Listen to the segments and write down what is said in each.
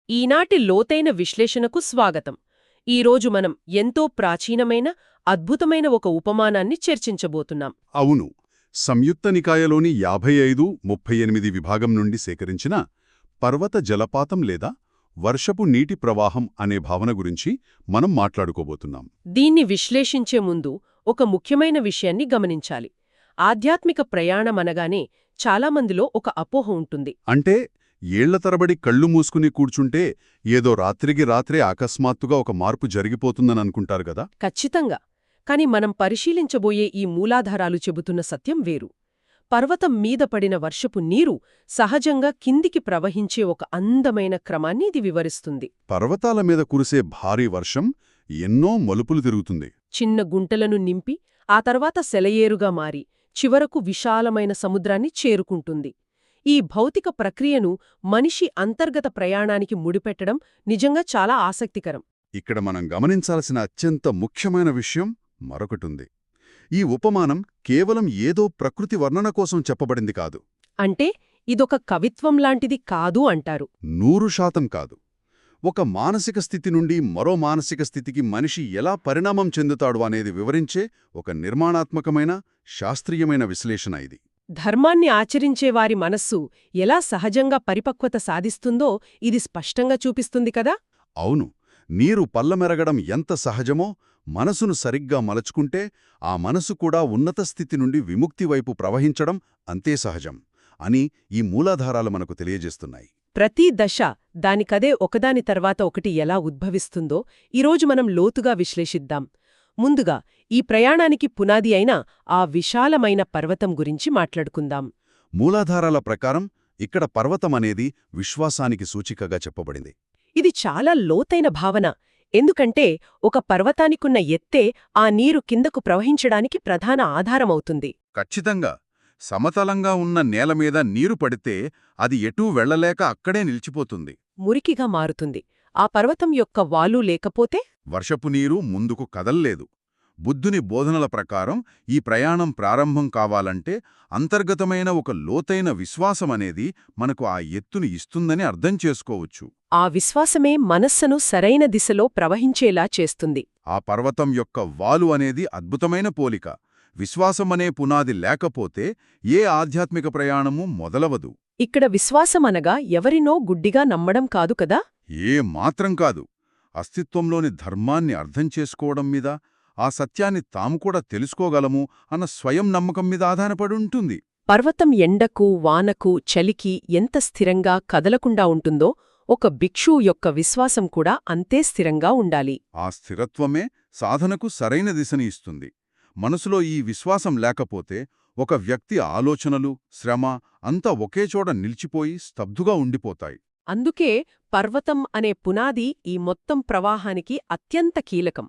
ఈనాటి లోతైన విశ్లేషణకు స్వాగతం. ఈరోజు మనం ఎంతో ప్రాచీనమైన అద్భుతమైన ఒక ఉపమానాన్ని చర్చించబోతున్నాం. అవును, సంయుక్త నికాయలోని 55-38 విభాగం నుండి సేకరించిన పర్వత జలపాతం లేదా వర్షపు నీటి ప్రవాహం అనే భావన గురించి మనం మాట్లాడుకోబోతున్నాం. దీన్ని విశ్లేషించే ముందు ఒక ముఖ్యమైన విషయాన్ని గమనించాలి. ఆధ్యాత్మిక ప్రయాణమనగానే చాలామందిలో ఒక అపోహ ఉంటుంది. అంటే ఏళ్ల తరబడి కళ్ళు మూసుకుని కూర్చుంటే ఏదో రాత్రికి రాత్రే అకస్మాత్తుగా ఒక మార్పు జరిగిపోతుందని అనుకుంటారు గదా. ఖచ్చితంగా. కాని మనం పరిశీలించబోయే ఈ మూలాధారాలు చెబుతున్న సత్యం వేరు. పర్వతం మీద పడిన వర్షపు నీరు సహజంగా కిందికి ప్రవహించే ఒక అందమైన క్రమాన్ని ఇది వివరిస్తుంది. పర్వతాల మీద కురిసే భారీ వర్షం ఎన్నో మలుపులు తిరుగుతుంది. చిన్న గుంటలను నింపి ఆ తర్వాత సెలయేరుగా మారి చివరకు విశాలమైన సముద్రాన్ని చేరుకుంటుంది. ఈ భౌతిక ప్రక్రియను మనిషి అంతర్గత ప్రయాణానికి ముడిపెట్టడం నిజంగా చాలా ఆసక్తికరం. ఇక్కడ మనం గమనించాల్సిన అత్యంత ముఖ్యమైన విషయం మరొకటుంది. ఈ ఉపమానం కేవలం ఏదో ప్రకృతి వర్ణన కోసం చెప్పబడింది కాదు. అంటే ఇదొక కవిత్వంలాంటిది కాదు అంటారు. 100% కాదు. ఒక మానసిక స్థితి నుండి మరో మానసిక స్థితికి మనిషి ఎలా పరిణామం చెందుతాడు అనేది వివరించే ఒక నిర్మాణాత్మకమైన శాస్త్రీయమైన విశ్లేషణ ఇది. ధర్మాన్ని ఆచరించేవారి మనస్సు ఎలా సహజంగా పరిపక్వత సాధిస్తుందో ఇది స్పష్టంగా చూపిస్తుంది కదా. అవును, నీరు పల్లమెరగడం ఎంత సహజమో మనసును సరిగ్గా మలచుకుంటే ఆ మనసు కూడా ఉన్నత స్థితి నుండి విముక్తి వైపు ప్రవహించడం అంతే సహజం అని ఈ మూలాధారాలు మనకు తెలియజేస్తున్నాయి. ప్రతి దశ దానికదే ఒకదాని తర్వాత ఒకటి ఎలా ఉద్భవిస్తుందో ఈరోజు మనం లోతుగా విశ్లేషిద్దాం. ముందుగా ఈ ప్రయాణానికి పునాది అయిన ఆ విశాలమైన పర్వతం గురించి మాట్లాడుకుందాం. మూలాధారాల ప్రకారం ఇక్కడ పర్వతమనేది విశ్వాసానికి సూచికగా చెప్పబడింది. ఇది చాలా లోతైన భావన. ఎందుకంటే ఒక పర్వతానికున్న ఎత్తే ఆ నీరు కిందకు ప్రవహించడానికి ప్రధాన ఆధారమవుతుంది. ఖచ్చితంగా. సమతలంగా ఉన్న నేలమీద నీరు పడితే అది ఎటూ వెళ్లలేక అక్కడే నిలిచిపోతుంది. మురికిగా మారుతుంది. ఆ పర్వతం యొక్క వాలు లేకపోతే వర్షపు నీరు ముందుకు కదల్లేదు. బుద్ధుని బోధనల ప్రకారం ఈ ప్రయాణం ప్రారంభం కావాలంటే అంతర్గతమైన ఒక లోతైన విశ్వాసమనేది మనకు ఆ ఎత్తుని ఇస్తుందని అర్థం చేసుకోవచ్చు. ఆ విశ్వాసమే మనస్సును సరైన దిశలో ప్రవహించేలా చేస్తుంది. ఆ పర్వతం యొక్క వాలు అనేది అద్భుతమైన పోలిక. విశ్వాసమనే పునాది లేకపోతే ఏ ఆధ్యాత్మిక ప్రయాణమూ మొదలవదు. ఇక్కడ విశ్వాసమనగా ఎవరినో గుడ్డిగా నమ్మడం కాదు కదా. ఏ మాత్రం కాదు. అస్తిత్వంలోని ధర్మాన్ని అర్థం చేసుకోవడం మీద, ఆ సత్యాన్ని తాము కూడా తెలుసుకోగలము అన్న స్వయం నమ్మకం మీద ఆధారపడి ఉంటుంది. పర్వతం ఎండకు, వానకు, చలికి ఎంత స్థిరంగా కదలకుండా ఉంటుందో ఒక భిక్షువు యొక్క విశ్వాసం కూడా అంతే స్థిరంగా ఉండాలి. ఆ స్థిరత్వమే సాధనకు సరైన దిశని ఇస్తుంది. మనసులో ఈ విశ్వాసం లేకపోతే ఒక వ్యక్తి ఆలోచనలు, శ్రమ అంతా ఒకేచోట నిలిచిపోయి స్తబ్దుగా ఉండిపోతాయి. అందుకే పర్వతం అనే పునాది ఈ మొత్తం ప్రవాహానికి అత్యంత కీలకం.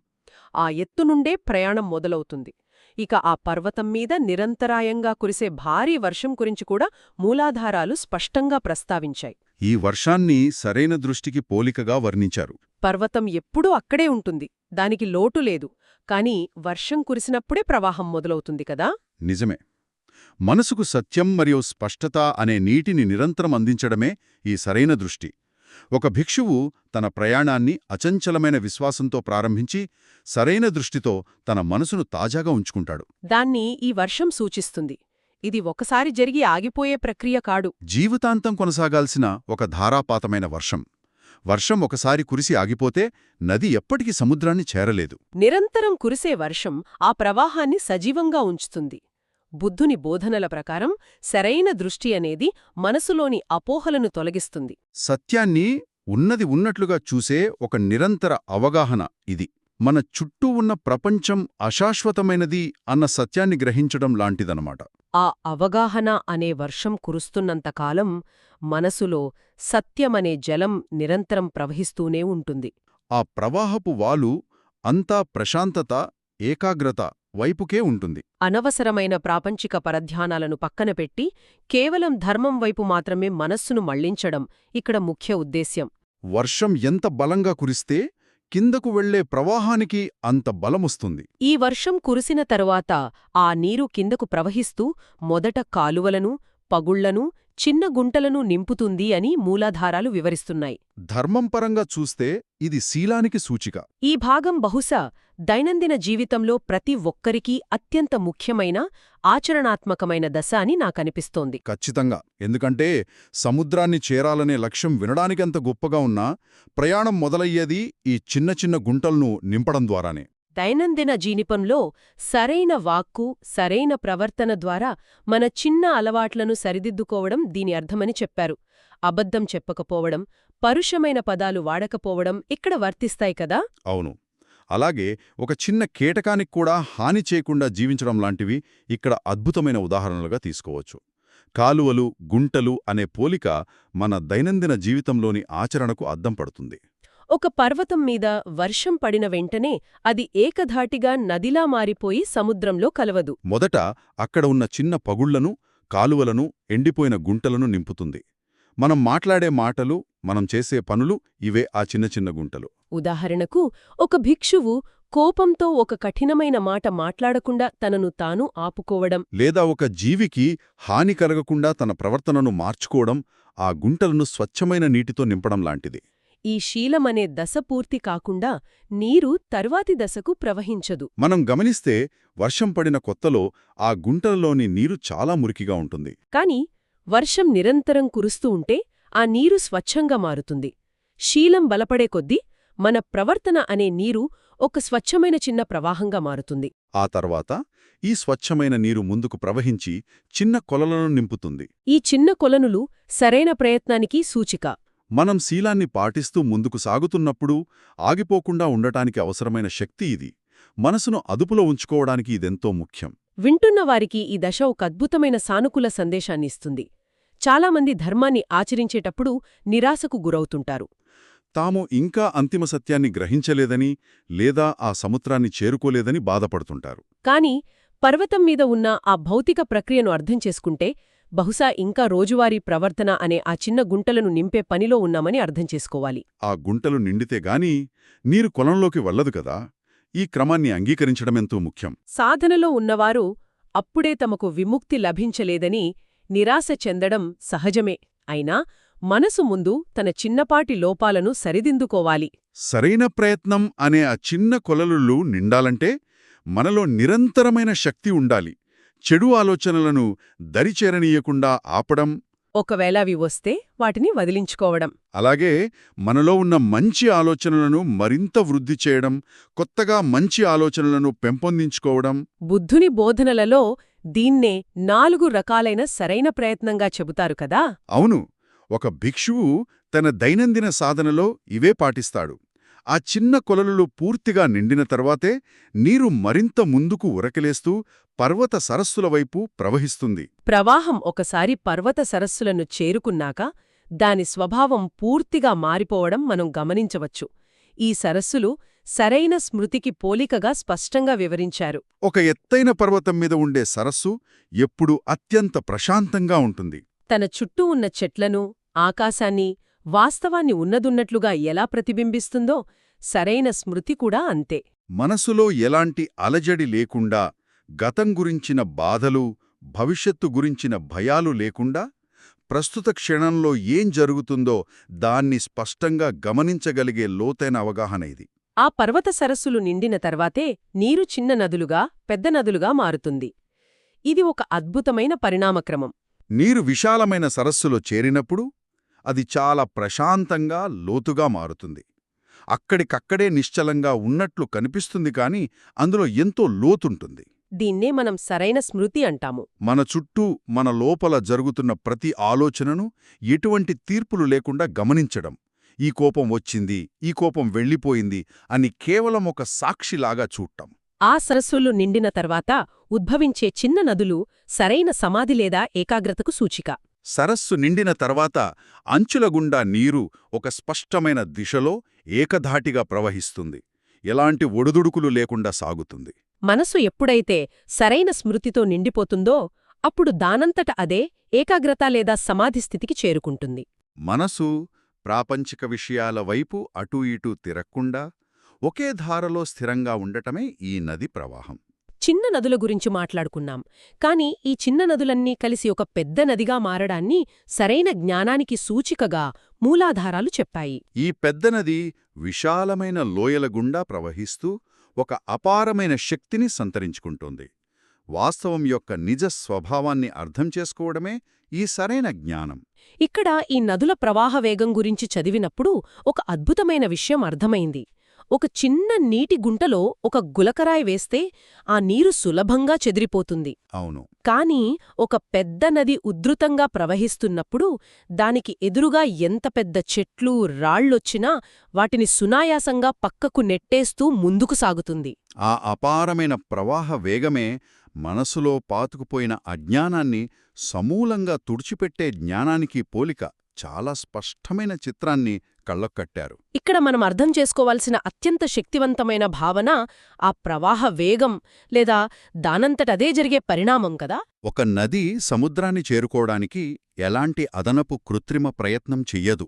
ఆ ఎత్తునుండే ప్రయాణం మొదలవుతుంది. ఇక ఆ పర్వతం మీద నిరంతరాయంగా కురిసే భారీ వర్షం గురించి కూడా మూలాధారాలు స్పష్టంగా ప్రస్తావించాయి. ఈ వర్షాన్ని సరైన దృష్టికి పోలికగా వర్ణించారు. పర్వతం ఎప్పుడూ అక్కడే ఉంటుంది, దానికి లోటు లేదు. కాని వర్షం కురిసినప్పుడే ప్రవాహం మొదలవుతుంది కదా. నిజమే. మనసుకు సత్యం మరియు స్పష్టత అనే నీటిని నిరంతరం అందించడమే ఈ సరైన దృష్టి. ఒక భిక్షువు తన ప్రయాణాన్ని అచంచలమైన విశ్వాసంతో ప్రారంభించి సరైన దృష్టితో తన మనసును తాజాగా ఉంచుకుంటాడు. దాన్ని ఈ వర్షం సూచిస్తుంది. ఇది ఒకసారి జరిగి ఆగిపోయే ప్రక్రియ కాడు. జీవితాంతం కొనసాగాల్సిన ఒక ధారాపాతమైన వర్షం. వర్షం ఒకసారి కురిసి ఆగిపోతే నది ఎప్పటికీ సముద్రాన్ని చేరలేదు. నిరంతరం కురిసే వర్షం ఆ ప్రవాహాన్ని సజీవంగా ఉంచుతుంది. బుద్ధుని బోధనల ప్రకారం సరైన దృష్టి అనేది మనసులోని అపోహలను తొలగిస్తుంది. సత్యాన్ని ఉన్నది ఉన్నట్లుగా చూసే ఒక నిరంతర అవగాహన ఇది. మన చుట్టూ ఉన్న ప్రపంచం అశాశ్వతమైనది అన్న సత్యాన్ని గ్రహించడం లాంటిదనమాట. ఆ అవగాహన అనే వర్షం కురుస్తున్నంతకాలం మనసులో సత్యమనే జలం నిరంతరం ప్రవహిస్తూనే ఉంటుంది. ఆ ప్రవాహపు వాలు అంతా ప్రశాంతత, ఏకాగ్రత వైపుకే ఉంటుంది. అనవసరమైన ప్రాపంచిక పరధ్యానాలను పక్కన పెట్టి కేవలం ధర్మం వైపు మాత్రమే మనస్సును మళ్లించడం ఇక్కడ ముఖ్య ఉద్దేశ్యం. వర్షం ఎంత బలంగా కురిస్తే కిందకు వెళ్లే ప్రవాహానికి అంత బలమొస్తుంది. ఈ వర్షం కురిసిన తరువాత ఆ నీరు కిందకు ప్రవహిస్తూ మొదట కాలువలను, పగుళ్లను, చిన్న గుంటలను నింపుతుంది అని మూలాధారాలు వివరిస్తున్నాయి. ధర్మం పరంగా చూస్తే ఇది శీలానికి సూచిక. ఈ భాగం బహుశా దైనందిన జీవితంలో ప్రతి ఒక్కరికీ అత్యంత ముఖ్యమైన ఆచరణాత్మకమైన దశ అని నాకనిపిస్తోంది. ఖచ్చితంగా. ఎందుకంటే సముద్రాన్ని చేరాలనే లక్ష్యం వినడానికెంత గొప్పగా ఉన్నా ప్రయాణం మొదలయ్యేది ఈ చిన్న చిన్న గుంటలను నింపడం ద్వారానే. దైనందిన జీవితంలో సరైన వాక్కు, సరైన ప్రవర్తన ద్వారా మన చిన్న అలవాట్లను సరిదిద్దుకోవడం దీని అర్థమని చెప్పారు. అబద్ధం చెప్పకపోవడం, పరుషమైన పదాలు వాడకపోవడం ఇక్కడ వర్తిస్తాయి కదా? అవును. అలాగే ఒక చిన్న కీటకానికి కూడా హాని చేయకుండా జీవించడం లాంటివి ఇక్కడ అద్భుతమైన ఉదాహరణలుగా తీసుకోవచ్చు. కాలువలు, గుంటలు అనే పోలిక మన దైనందిన జీవితంలోని ఆచరణకు అద్దం పడుతుంది. ఒక పర్వతం మీద వర్షం పడిన వెంటనే అది ఏకధాటిగా నదిలా మారిపోయి సముద్రంలో కలవదు. మొదట అక్కడ ఉన్న చిన్న పగుళ్లను, కాలువలను, ఎండిపోయిన గుంటలను నింపుతుంది. మనం మాట్లాడే మాటలు, మనం చేసే పనులు ఇవే ఆ చిన్న చిన్న గుంటలు. ఉదాహరణకు, ఒక భిక్షువు కోపంతో ఒక కఠినమైన మాట మాట్లాడకుండా తనను తాను ఆపుకోవడం, లేదా ఒక జీవికి హాని కలగకుండా తన ప్రవర్తనను మార్చుకోవడం ఆ గుంటలను స్వచ్ఛమైన నీటితో నింపడం లాంటిది. ఈ శీలమనే దశ పూర్తి కాకుండా నీరు తర్వాతి దశకు ప్రవహించదు. మనం గమనిస్తే వర్షం పడిన కొత్తలో ఆ గుంటలలోని నీరు చాలా మురికిగా ఉంటుంది. కాని వర్షం నిరంతరం కురుస్తూ ఉంటే ఆ నీరు స్వచ్ఛంగా మారుతుంది. శీలం బలపడే కొద్దీ మన ప్రవర్తన అనే నీరు ఒక స్వచ్ఛమైన చిన్న ప్రవాహంగా మారుతుంది. ఆ తర్వాత ఈ స్వచ్ఛమైన నీరు ముందుకు ప్రవహించి చిన్న కొలలను నింపుతుంది. ఈ చిన్న కొలనులు సరైన ప్రయత్నానికి సూచిక. మనం శీలాన్ని పాటిస్తూ ముందుకు సాగుతున్నప్పుడు ఆగిపోకుండా ఉండటానికి అవసరమైన శక్తి ఇది. మనసును అదుపులో ఉంచుకోవడానికి ఇదెంతో ముఖ్యం. వింటున్న వారికి ఈ దశ ఒక అద్భుతమైన సానుకూల సందేశాన్నిస్తుంది. చాలామంది ధర్మాన్ని ఆచరించేటప్పుడు నిరాశకు గురవుతుంటారు. తాము ఇంకా అంతిమ సత్యాన్ని గ్రహించలేదని లేదా ఆ సముద్రాన్ని చేరుకోలేదని బాధపడుతుంటారు. కాని పర్వతం మీద ఉన్న ఆ భౌతిక ప్రక్రియను అర్థం చేసుకుంటే బహుశా ఇంకా రోజువారీ ప్రవర్తన అనే ఆ చిన్న గుంటలను నింపే పనిలో ఉన్నామని అర్థం చేసుకోవాలి. ఆ గుంటలు నిండితే గాని నీరు కొలంలోకి వెళ్ళదు కదా. ఈ క్రమాన్ని అంగీకరించడమెంతో ముఖ్యం. సాధనలో ఉన్నవారు అప్పుడే తమకు విముక్తి లభించలేదని నిరాశ చెందడం సహజమే. అయినా మనసు ముందు తన చిన్నపాటి లోపాలను సరిదిద్దుకోవాలి. సరైన ప్రయత్నం అనే ఆ చిన్న కొలలులు నిండాలంటే మనలో నిరంతరమైన శక్తి ఉండాలి. చెడు ఆలోచనలను దరిచేరనీయకుండా ఆపడం, ఒకవేళ అవి వస్తే వాటిని వదిలించుకోవడం. అలాగే మనలో ఉన్న మంచి ఆలోచనలను మరింత వృద్ధి చేయడం, కొత్తగా మంచి ఆలోచనలను పెంపొందించుకోవడం. బుద్ధుని బోధనలలో దీన్నే 4 రకాలైన సరైన ప్రయత్నంగా చెబుతారు కదా. అవును. ఒక భిక్షువు తన దైనందిన సాధనలో ఇవే పాటిస్తాడు. ఆ చిన్న కొలలులు పూర్తిగా నిండిన తర్వాతే నీరు మరింత ముందుకు ఉరకలేస్తూ పర్వత సరస్సుల వైపు ప్రవహిస్తుంది. ప్రవాహం ఒకసారి పర్వత సరస్సులను చేరుకున్నాక దాని స్వభావం పూర్తిగా మారిపోవడం మనం గమనించవచ్చు. ఈ సరస్సులు సరైన స్మృతికి పోలికగా స్పష్టంగా వివరించారు. ఒక ఎత్తైన పర్వతం మీద ఉండే సరస్సు ఎప్పుడూ అత్యంత ప్రశాంతంగా ఉంటుంది. తన చుట్టూ ఉన్న చెట్లను, ఆకాశాన్ని, వాస్తవాన్ని ఉన్నదున్నట్లుగా ఎలా ప్రతిబింబిస్తుందో సరైన స్మృతి కూడా అంతే. మనసులో ఎలాంటి అలజడి లేకుండా, గతం గురించిన బాధలు, భవిష్యత్తు గురించిన భయాలు లేకుండా, ప్రస్తుత క్షణంలో ఏం జరుగుతుందో దాన్ని స్పష్టంగా గమనించగలిగే లోతైన అవగాహన ఇది. ఆ పర్వత సరస్సులు నిండిన తర్వాతే నీరు చిన్న నదులుగా, పెద్ద నదులుగా మారుతుంది. ఇది ఒక అద్భుతమైన పరిణామక్రమం. నీరు విశాలమైన సరస్సులో చేరినప్పుడు అది చాలా ప్రశాంతంగా, లోతుగా మారుతుంది. అక్కడికక్కడే నిశ్చలంగా ఉన్నట్లు కనిపిస్తుంది కాని అందులో ఎంతో లోతుంటుంది. దీన్నే మనం సరైన స్మృతి అంటాము. మన చుట్టూ, మన లోపల జరుగుతున్న ప్రతి ఆలోచనను ఎటువంటి తీర్పులు లేకుండా గమనించడం. ఈ కోపం వచ్చింది, ఈ కోపం వెళ్ళిపోయింది అని కేవలం ఒక సాక్షిలాగా చూడటం. ఆ సరస్సులు నిండిన తర్వాత ఉద్భవించే చిన్న నదులు సరైన సమాధి లేదా ఏకాగ్రతకు సూచిక. సరస్సు నిండిన తర్వాత అంచుల గుండా నీరు ఒక స్పష్టమైన దిశలో ఏకధాటిగా ప్రవహిస్తుంది. ఎలాంటి ఒడుదుడుకులు లేకుండా సాగుతుంది. మనసు ఎప్పుడైతే సరైన స్మృతితో నిండిపోతుందో అప్పుడు దానంతట అదే ఏకాగ్రత లేదా సమాధి స్థితికి చేరుకుంటుంది. మనసు ప్రాపంచిక విషయాల వైపు అటూ ఇటూ తిరక్కుండా ఒకే ధారలో స్థిరంగా ఉండటమే ఈ నది ప్రవాహం. చిన్న నదుల గురించి మాట్లాడుకున్నాం. కాని ఈ చిన్న నదులన్నీ కలిసి ఒక పెద్ద నదిగా మారడాన్ని సరైన జ్ఞానానికి సూచికగా మూలాధారాలు చెప్పాయి. ఈ పెద్ద నది విశాలమైన లోయల గుండా ప్రవహిస్తూ ఒక అపారమైన శక్తిని సంతరించుకుంటోంది. వాస్తవం యొక్క నిజ స్వభావాన్ని అర్థం చేసుకోవడమే ఈ సరైన జ్ఞానం. ఇక్కడ ఈ నదుల ప్రవాహ వేగం గురించి చదివినప్పుడు ఒక అద్భుతమైన విషయం అర్థమైంది. ఒక చిన్న నీటి గుంటలో ఒక గులకరాయి వేస్తే ఆ నీరు సులభంగా చెదిరిపోతుంది. అవును. కాని ఒక పెద్ద నది ఉధృతంగా ప్రవహిస్తున్నప్పుడు దానికి ఎదురుగా ఎంత పెద్ద చెట్లు, రాళ్లొచ్చినా వాటిని సునాయాసంగా పక్కకు నెట్టేస్తూ ముందుకు సాగుతుంది. ఆ అపారమైన ప్రవాహ వేగమే మనసులో పాతుకుపోయిన అజ్ఞానాన్ని సమూలంగా తుడిచిపెట్టే జ్ఞానానికి పోలిక. చాలా స్పష్టమైన చిత్రాన్ని కళ్ళకట్టారు. ఇక్కడ మనం అర్థం చేసుకోవాల్సిన అత్యంత శక్తివంతమైన భావన ఆ ప్రవాహ వేగం లేదా దానంతటదే జరిగే పరిణామం కదా. ఒక నది సముద్రాన్ని చేరుకోవడానికి ఎలాంటి అదనపు కృత్రిమ ప్రయత్నం చెయ్యదు.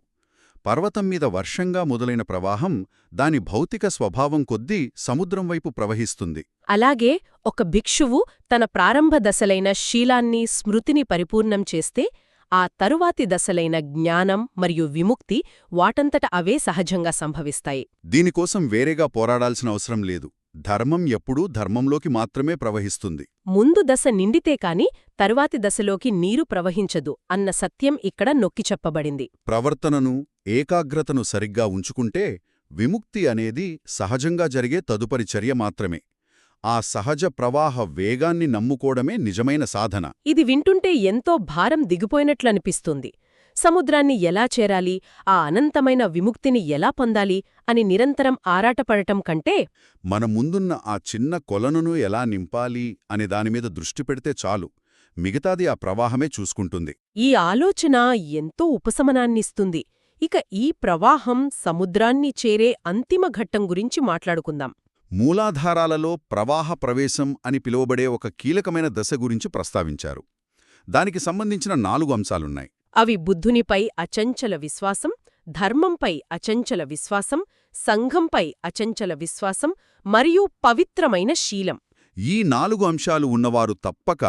పర్వతం మీద వర్షంగా మొదలైన ప్రవాహం దాని భౌతిక స్వభావం కొద్దీ సముద్రం వైపు ప్రవహిస్తుంది. అలాగే ఒక భిక్షువు తన ప్రారంభ దశలైన శీలాన్ని, స్మృతిని పరిపూర్ణం చేస్తే ఆ తరువాతి దశలైన జ్ఞానం మరియు విముక్తి వాటంతట అవే సహజంగా సంభవిస్తాయి. దీనికోసం వేరేగా పోరాడాల్సిన అవసరం లేదు. ధర్మం ఎప్పుడూ ధర్మంలోకి మాత్రమే ప్రవహిస్తుంది. ముందు దశ నిండితే కాని తరువాతి దశలోకి నీరు ప్రవహించదు అన్న సత్యం ఇక్కడ నొక్కి చెప్పబడింది. ప్రవర్తనను, ఏకాగ్రతను సరిగ్గా ఉంచుకుంటే విముక్తి అనేది సహజంగా జరిగే తదుపరి చర్య మాత్రమే. ఆ సహజ ప్రవాహ వేగాన్ని నమ్ముకోవడమే నిజమైన సాధన. ఇది వింటుంటే ఎంతో భారం దిగిపోయినట్లనిపిస్తుంది. సముద్రాన్ని ఎలా చేరాలి, ఆ అనంతమైన విముక్తిని ఎలా పొందాలి అని నిరంతరం ఆరాటపడటం కంటే మన ముందున్న ఆ చిన్న కొలనును ఎలా నింపాలి అనే దానిమీద దృష్టి పెడితే చాలు. మిగతాది ఆ ప్రవాహమే చూసుకుంటుంది. ఈ ఆలోచన ఎంతో ఉపశమనాన్నిస్తుంది. ఇక ఈ ప్రవాహం సముద్రాన్ని చేరే అంతిమ ఘట్టం గురించి మాట్లాడుకుందాం. మూలాధారాలలో ప్రవాహ ప్రవేశం అని పిలువబడే ఒక కీలకమైన దశ గురించి ప్రస్తావించారు. దానికి సంబంధించిన 4 అంశాలున్నాయి. అవి బుద్ధునిపై అచంచల విశ్వాసం, ధర్మంపై అచంచల విశ్వాసం, సంఘంపై అచంచల విశ్వాసం మరియు పవిత్రమైన శీలం. ఈ 4 అంశాలు ఉన్నవారు తప్పక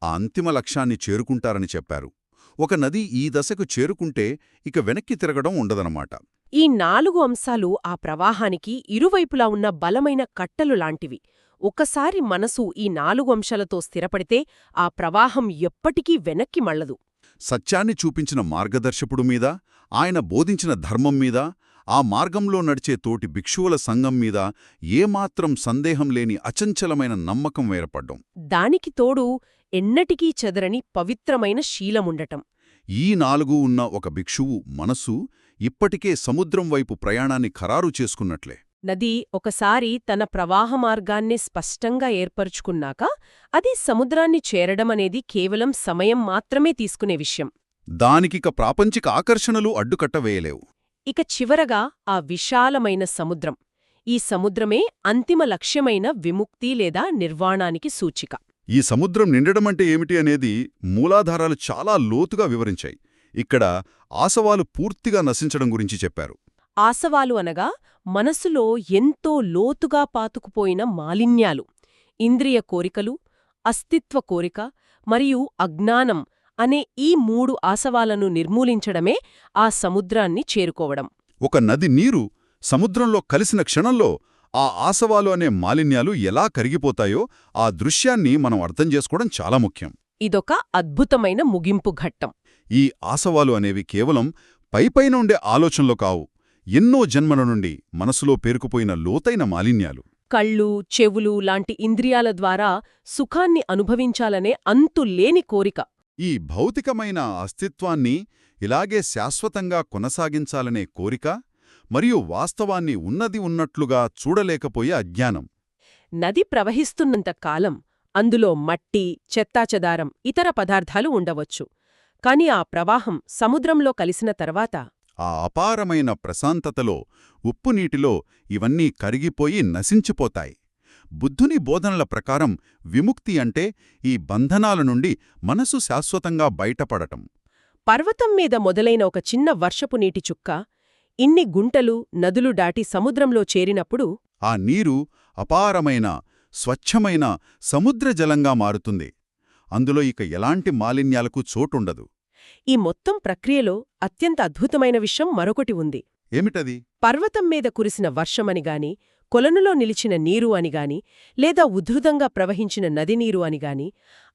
ఆ అంతిమ లక్ష్యాన్ని చేరుకుంటారని చెప్పారు. ఒక నది ఈ దశకు చేరుకుంటే ఇక వెనక్కి తిరగడం ఉండదన్నమాట. ఈ 4 అంశాలు ఆ ప్రవాహానికి ఇరువైపులా ఉన్న బలమైన కట్టలు లాంటివి. ఒకసారి మనసు ఈ 4 అంశాలతో స్థిరపడితే ఆ ప్రవాహం ఎప్పటికీ వెనక్కి మళ్లదు. సత్యాన్ని చూపించిన మార్గదర్శకుడు మీద, ఆయన బోధించిన ధర్మం మీద, ఆ మార్గంలో నడిచే తోటి భిక్షువుల సంఘం మీద ఏమాత్రం సందేహం లేని అచంచలమైన నమ్మకం ఏర్పడ్డం. దానికి తోడు ఎన్నటికీ చెదరని పవిత్రమైన శీలముండటం. ఈ 4 ఉన్న ఒక భిక్షువు మనసు ఇప్పటికే సముద్రం వైపు ప్రయాణాన్ని ఖరారు చేసుకున్నట్లే. నది ఒకసారి తన ప్రవాహ మార్గాన్ని స్పష్టంగా ఏర్పరుచుకున్నాక అది సముద్రాన్ని చేరడమనేది కేవలం సమయం మాత్రమే తీసుకునే విషయం. దానికిక ప్రాపంచిక ఆకర్షణలు అడ్డుకట్టవేయలేవు. ఇక చివరగా ఆ విశాలమైన సముద్రం. ఈ సముద్రమే అంతిమ లక్ష్యమైన విముక్తి లేదా నిర్వాణానికి సూచిక. ఈ సముద్రం నిండడమంటే ఏమిటి అనేది మూలాధారాలు చాలా లోతుగా వివరించాయి. ఇక్కడ ఆసవాలు పూర్తిగా నశించడం గురించి చెప్పారు. ఆసవాలు అనగా మనసులో ఎంతో లోతుగా పాతుకుపోయిన మాలిన్యాలు, ఇంద్రియ కోరికలు, అస్తిత్వ కోరిక మరియు అజ్ఞానం అనే ఈ 3 ఆసవాలను నిర్మూలించడమే ఆ సముద్రాన్ని చేరుకోవడం. ఒక నది నీరు సముద్రంలో కలిసిన క్షణంలో ఆ ఆసవాలు అనే మాలిన్యాలు ఎలా కరిగిపోతాయో ఆ దృశ్యాన్ని మనం అర్థం చేసుకోవడం చాలా ముఖ్యం. ఇదొక అద్భుతమైన ముగింపు ఘట్టం. ఈ ఆసవాలు అనేవి కేవలం పైపైన ఉండే ఆలోచనలు కావు. ఎన్నో జన్మల నుండి మనసులో పేరుకుపోయిన లోతైన మాలిన్యాలు. కళ్ళు, చెవులు లాంటి ఇంద్రియాల ద్వారా సుఖాన్ని అనుభవించాలనే అంతులేని కోరిక. ఈ భౌతికమైన అస్తిత్వాన్ని ఇలాగే శాశ్వతంగా కొనసాగించాలనే కోరిక మరియు వాస్తవాన్ని ఉన్నది ఉన్నట్లుగా చూడలేకపోయే అజ్ఞానం. నది ప్రవహిస్తున్నంత కాలం అందులో మట్టి, చెత్తాచెదారం, ఇతర పదార్థాలు ఉండవచ్చు. కాని ఆ ప్రవాహం సముద్రంలో కలిసిన తర్వాత ఆ అపారమైన ప్రశాంతతలో, ఉప్పునీటిలో ఇవన్నీ కరిగిపోయి నశించిపోతాయి. బుద్ధుని బోధనల ప్రకారం విముక్తి అంటే ఈ బంధనాల నుండి మనసు శాశ్వతంగా బయటపడటం. పర్వతం మీద మొదలైన ఒక చిన్న వర్షపు నీటి చుక్క ఇన్ని గుంటలు, నదులు దాటి సముద్రంలో చేరినప్పుడు ఆ నీరు అపారమైన స్వచ్ఛమైన సముద్రజలంగా మారుతుంది. అందులో ఇక ఎలాంటి మాలిన్యాలకు చోటుండదు. ఈ మొత్తం ప్రక్రియలో అత్యంత అద్భుతమైన విషయం మరొకటి ఉంది. ఏమిటది? పర్వతం మీద కురిసిన వర్షమనిగాని, కొలనులో నిలిచిన నీరు అనిగాని, లేదా ఉధృతంగా ప్రవహించిన నదినీరు అనిగాని,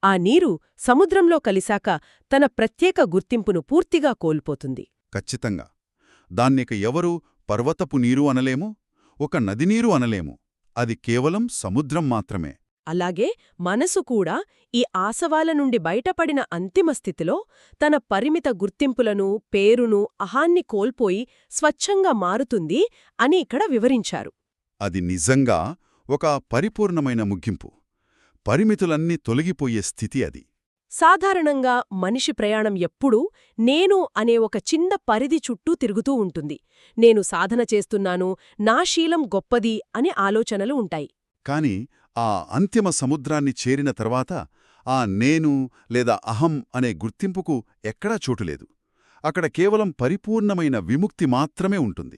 ఆ నీరు సముద్రంలో కలిశాక తన ప్రత్యేక గుర్తింపును పూర్తిగా కోల్పోతుంది. ఖచ్చితంగా. దాన్నిక ఎవరూ పర్వతపు నీరు అనలేము, ఒక నదినీరు అనలేము. అది కేవలం సముద్రం మాత్రమే. అలాగే మనసు కూడా ఈ ఆసవాల నుండి బయటపడిన అంతిమ స్థితిలో తన పరిమిత గుర్తింపులను, పేరును, అహాన్ని కోల్పోయి స్వచ్ఛంగా మారుతుంది అని ఇక్కడ వివరించారు. అది నిజంగా ఒక పరిపూర్ణమైన ముగింపు. పరిమితులన్నీ తొలగిపోయే స్థితి అది. సాధారణంగా మనిషి ప్రయాణం ఎప్పుడూ నేను అనే ఒక చిన్న పరిధి చుట్టూ తిరుగుతూ ఉంటుంది. నేను సాధన చేస్తున్నాను, నా శీలం గొప్పది అనే ఆలోచనలు ఉంటాయి. కాని ఆ అంతిమ సముద్రాన్ని చేరిన తర్వాత ఆ నేను లేదా అహం అనే గుర్తింపుకు ఎక్కడా చోటులేదు. అక్కడ కేవలం పరిపూర్ణమైన విముక్తి మాత్రమే ఉంటుంది.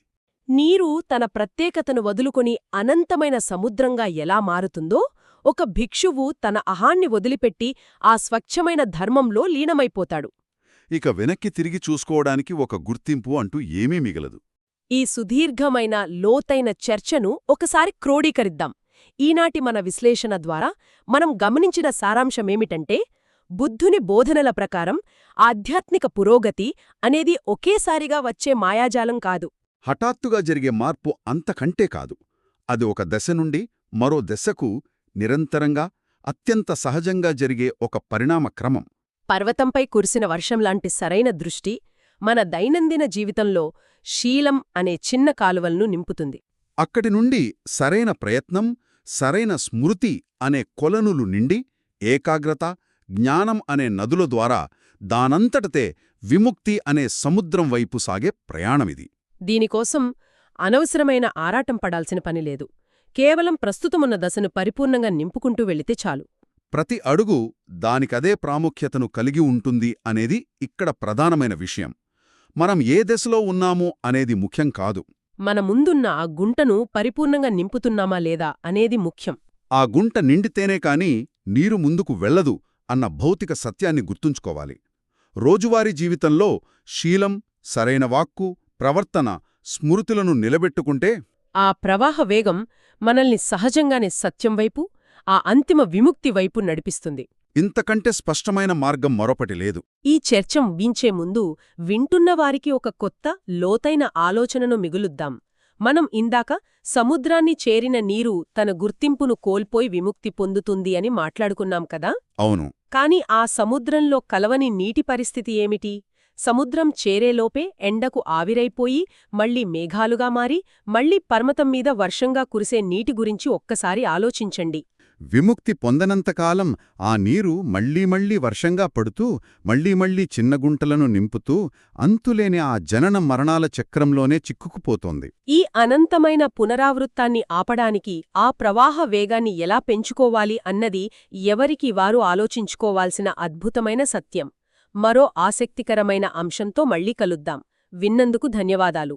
నీరు తన ప్రత్యేకతను వదులుకొని అనంతమైన సముద్రంగా ఎలా మారుతుందో, ఒక భిక్షువు తన అహాన్ని వదిలిపెట్టి ఆ స్వచ్ఛమైన ధర్మంలో లీనమైపోతాడు. ఇక వెనక్కి తిరిగి చూసుకోవడానికి ఒక గుర్తింపు అంటూ ఏమీ మిగలదు. ఈ సుదీర్ఘమైన లోతైన చర్చను ఒకసారి క్రోడీకరిద్దాం. ఈనాటి మన విశ్లేషణ ద్వారా మనం గమనించిన సారాంశమేమిటంటే, బుద్ధుని బోధనల ప్రకారం ఆధ్యాత్మిక పురోగతి అనేది ఒకేసారిగా వచ్చే మాయాజాలం కాదు. హఠాత్తుగా జరిగే మార్పు అంతకంటే కాదు. అది ఒక దశ నుండి మరో దశకు నిరంతరంగా, అత్యంత సహజంగా జరిగే ఒక పరిణామ క్రమం. పర్వతంపై కురిసిన వర్షంలాంటి సరైన దృష్టి మన దైనందిన జీవితంలో శీలం అనే చిన్న కాలువలను నింపుతుంది. అక్కడి నుండి సరైన ప్రయత్నం, సరైన స్మృతి అనే కొలనులు నిండి ఏకాగ్రత, జ్ఞానం అనే నదుల ద్వారా దానంతటతే విముక్తి అనే సముద్రం వైపు సాగే ప్రయాణమిది. దీనికోసం అనవసరమైన ఆరాటం పడాల్సిన పనిలేదు. కేవలం ప్రస్తుతమున్న దశను పరిపూర్ణంగా నింపుకుంటూ వెళితే చాలు. ప్రతి అడుగు దానికదే ప్రాముఖ్యతను కలిగి ఉంటుంది అనేది ఇక్కడ ప్రధానమైన విషయం. మనం ఏ దశలో ఉన్నామో అనేది ముఖ్యం కాదు. మన ముందున్న ఆ గుంటను పరిపూర్ణంగా నింపుతున్నామా లేదా అనేది ముఖ్యం. ఆ గుంట నిండితేనే కాని నీరు ముందుకు వెళ్ళదు అన్న భౌతిక సత్యాన్ని గుర్తుంచుకోవాలి. రోజువారీ జీవితంలో శీలం, సరైన వాక్కు, ప్రవర్తన, స్మృతులను నిలబెట్టుకుంటే ఆ ప్రవాహ వేగం మనల్ని సహజంగానే సత్యం వైపు, ఆ అంతిమ విముక్తి వైపు నడిపిస్తుంది. ఇంతకంటే స్పష్టమైన మార్గం మరొకటి లేదు. ఈ చర్చం వీంచే ముందు వింటున్నవారికి ఒక కొత్త, లోతైన ఆలోచనను మిగులుద్దాం. మనం ఇందాక సముద్రాన్ని చేరిన నీరు తన గుర్తింపును కోల్పోయి విముక్తి పొందుతుంది అని మాట్లాడుకున్నాం కదా. అవును. కాని ఆ సముద్రంలో కలవని నీటి పరిస్థితి ఏమిటి? సముద్రం చేరేలోపే ఎండకు ఆవిరైపోయి, మళ్లీ మేఘాలుగా మారి, మళ్లీ పర్వతం మీద వర్షంగా కురిసే నీటి గురించి ఒక్కసారి ఆలోచించండి. విముక్తి పొందనంతకాలం ఆ నీరు మళ్లీ వర్షంగా పడుతూ, మళ్లీ చిన్న గుంటలను నింపుతూ, అంతులేని ఆ జనన మరణాల చక్రంలోనే చిక్కుకుపోతోంది. ఈ అనంతమైన పునరావృత్తాన్ని ఆపడానికి ఆ ప్రవాహ వేగాన్ని ఎలా పెంచుకోవాలి అన్నది ఎవరికి వారు ఆలోచించుకోవాల్సిన అద్భుతమైన సత్యం. మరో ఆసక్తికరమైన అంశంతో మళ్లీ కలుద్దాం. విన్నందుకు ధన్యవాదాలు.